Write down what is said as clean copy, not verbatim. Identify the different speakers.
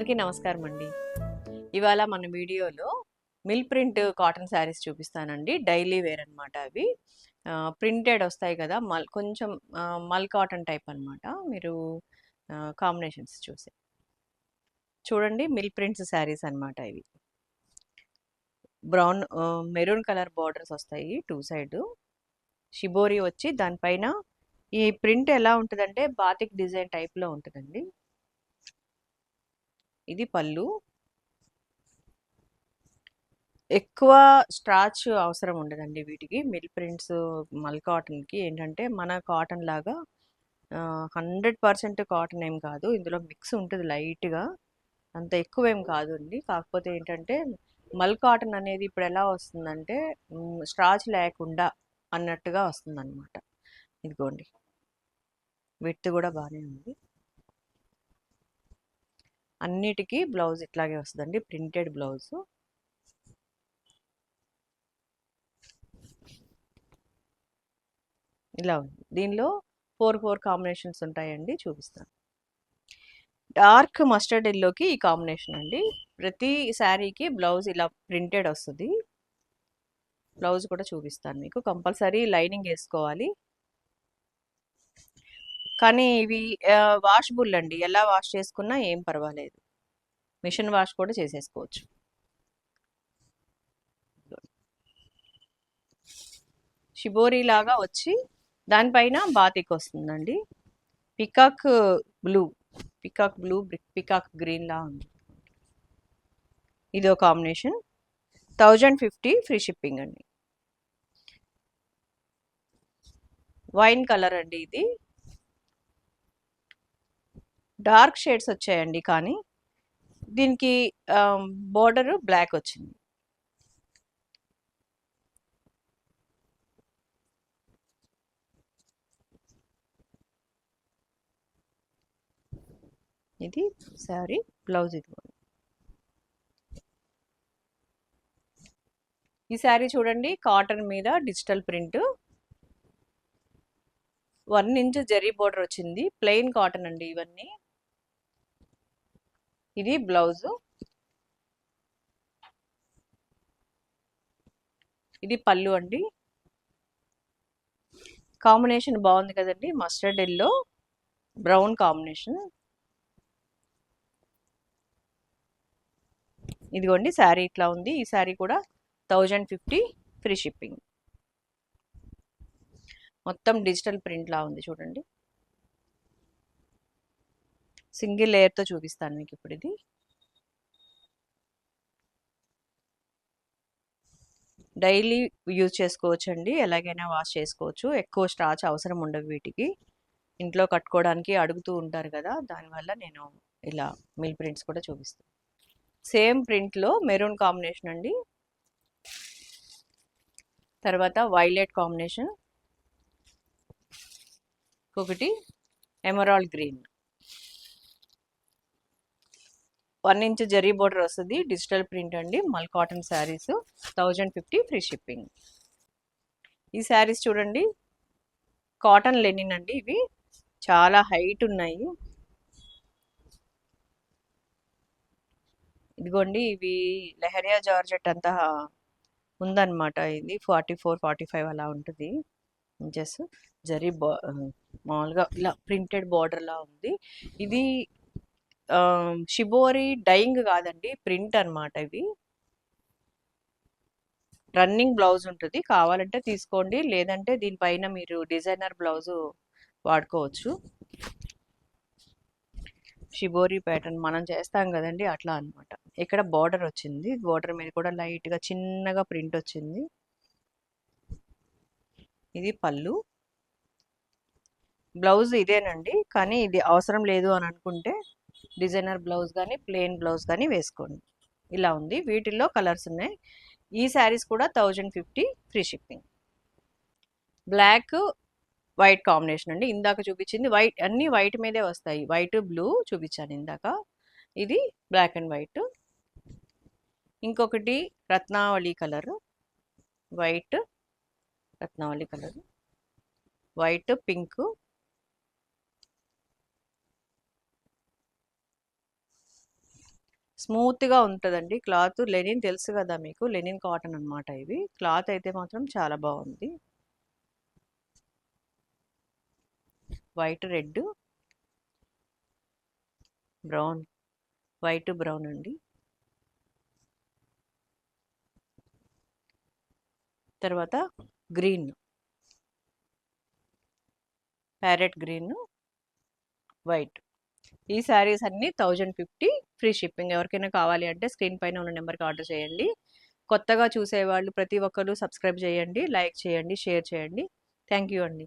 Speaker 1: అందరికీ నమస్కారం అండి. ఇవాళ మన వీడియోలో మిల్ ప్రింట్ కాటన్ శారీస్ చూపిస్తానండి. డైలీ వేర్ అనమాట అవి. ప్రింటెడ్ వస్తాయి కదా! కొంచెం మల్ కాటన్ టైప్ అనమాట. మీరు కాంబినేషన్స్ చూడండి. మిల్ ప్రింట్స్ శారీస్ అనమాట ఇవి. బ్రౌన్ మెరూన్ కలర్ బార్డర్స్ వస్తాయి 2 సైడ్. షిబోరి వచ్చి దానిపైన ఈ ప్రింట్ ఎలా ఉంటుందంటే బాతిక్ డిజైన్ టైప్‌లో ఉంటుందండి. ఇది పళ్ళు. ఎక్కువ స్టార్చ్ అవసరం ఉండదండి వీటికి. మిల్ ప్రింట్స్, మల్ కాటన్‌కి ఏంటంటే మన కాటన్ లాగా 100% కాటన్ ఏం కాదు. ఇందులో మిక్స్ ఉంటది లైట్‌గా. అంత ఎక్కువేం కాదండి. కాకపోతే ఏంటంటే మల్ కాటన్ అనేది ఇప్పుడు ఎలా వస్తుందంటే స్టార్చ్ లేకుండా అన్నట్టుగా వస్తుందన్నమాట. ఇదిగోండి. విడ్త్ కూడా బానే ఉంది. అన్నిటికి బ్లౌజ్ ఇట్లాగే వస్తదండి. Printed blouse. ఇలా ఉంది. దీనిలో 4 కాంబినేషన్స్ ఉంటాయండి. చూపిస్తాను. డార్క్ మస్టర్డ్ ఎల్లోకి ఈ కాంబినేషన్ అండి. ప్రతి శారీకి బ్లౌజ్ ఇలా ప్రింటెడ్ వస్తుంది. బ్లౌజ్ కూడా చూపిస్తాను మీకు. కంపల్సరీ లైనింగ్ వేసుకోవాలి. కానీ ఇవి వాషబుల్ అండి. ఎలా వాష్ చేసుకున్నా ఏం పర్వాలేదు. మిషన్ వాష్ కూడా చేసేసుకోవచ్చు. షిబోరి లాగా వచ్చి దానిపైన బాతిక్ వస్తుందండి. పికాక్ బ్లూ, పికాక్ గ్రీన్ లా ఉంది. ఇదో కాంబినేషన్. 1050 ఫ్రీ షిప్పింగ్ అండి. వైన్ కలర్ అండి ఇది. డార్క్ షేడ్స్ వచ్చాయండి. కానీ దీనికి బోర్డర్ బ్లాక్ వచ్చింది. ఇది శారీ బ్లౌజ్. ఇది ఈ శారీ చూడండి. కాటన్ మీద digital print, 1 inch zari border వచ్చింది. ప్లెయిన్ కాటన్ అండి ఇవన్నీ. ఇది బ్లౌజు. ఇది పళ్ళు అండి. కాంబినేషన్ బాగుంది కదండి. Mustard yellow brown combination. ఇదిగోండి శారీ ఇట్లా ఉంది. ఈ శారీ కూడా 1050 ఫ్రీ షిప్పింగ్. మొత్తం డిజిటల్ ప్రింట్ లా ఉంది చూడండి. సింగిల్ లేయర్తో చూపిస్తాను మీకు ఇప్పుడు. ఇది డైలీ యూజ్ చేసుకోవచ్చండి. ఎలాగైనా వాష్ చేసుకోవచ్చు. ఎక్కువ స్టార్చ్ అవసరం ఉండదు వీటికి. ఇంట్లో కట్టుకోవడానికి అడుగుతూ ఉంటారు కదా, దానివల్ల నేను ఇలా మిల్ ప్రింట్స్ కూడా చూపిస్తాను. సేమ్ ప్రింట్లో మెరూన్ కాంబినేషన్ అండి. తర్వాత వైలెట్ కాంబినేషన్, ఒకటి emerald green. 1 inch zari border వస్తుంది. డిజిటల్ ప్రింట్ అండి. మల్ కాటన్ శారీస్ 1050 ఫ్రీ షిప్పింగ్. ఈ శారీస్ చూడండి. కాటన్ లెనిన్ అండి. ఇవి చాలా హైట్ ఉన్నాయి. ఇదిగోండి. ఇవి లెహరియా జార్జెట్ అంతా ఉందన్నమాట. ఇది 44, 45 అలా ఉంటుంది ఇంచెస్. జరీ మామూలుగా ఇలా ప్రింటెడ్ బార్డర్ లా ఉంది. ఇది షిబోరి డైయింగ్ కాదండి, ప్రింట్ అనమాట. ఇవి రన్నింగ్ బ్లౌజ్ ఉంటుంది. కావాలంటే తీసుకోండి, లేదంటే దీనిపైన మీరు డిజైనర్ బ్లౌజ్ వాడుకోవచ్చు. షిబోరి ప్యాటర్న్ మనం చేస్తాం కదండి, అట్లా అనమాట. ఇక్కడ బార్డర్ వచ్చింది. బార్డర్ మీద కూడా లైట్గా చిన్నగా ప్రింట్ వచ్చింది. ఇది పళ్ళు. బ్లౌజ్ ఇదేనండి. కానీ ఇది అవసరం లేదు అని అనుకుంటే డిజైనర్ బ్లౌజ్ కానీ ప్లెయిన్ బ్లౌజ్ కానీ వేసుకోండి. ఇలా ఉంది. వీటిల్లో కలర్స్ ఉన్నాయి. ఈ శారీస్ కూడా 1050 free shipping. Black white combination అండి. ఇందాక చూపించింది వైట్, అన్ని వైట్ మీదే వస్తాయి. వైట్ బ్లూ చూపించాను ఇందాక. ఇది బ్లాక్ అండ్ వైట్. ఇంకొకటి Ratnavali colour, white Ratnavali colour, white pink, స్మూత్గా ఉంటుందండి క్లాత్. లెనిన్ తెలుసు కదా మీకు, లెనిన్ కాటన్ అన్నమాట ఇవి. క్లాత్ అయితే మాత్రం చాలా బాగుంది. White red brown, white brown అండి. తర్వాత గ్రీన్, ప్యారెట్ గ్రీన్, వైట్. ఈ శారీస్ అన్నీ 1050 ఫ్రీ షిప్పింగ్. ఎవరికైనా కావాలి అంటే స్క్రీన్ పైన ఉన్న నెంబర్కి ఆర్డర్ చేయండి. కొత్తగా చూసేవాళ్ళు ప్రతి ఒక్కరు సబ్స్క్రైబ్ చేయండి, లైక్ చేయండి, షేర్ చేయండి. థ్యాంక్ యూ అండి.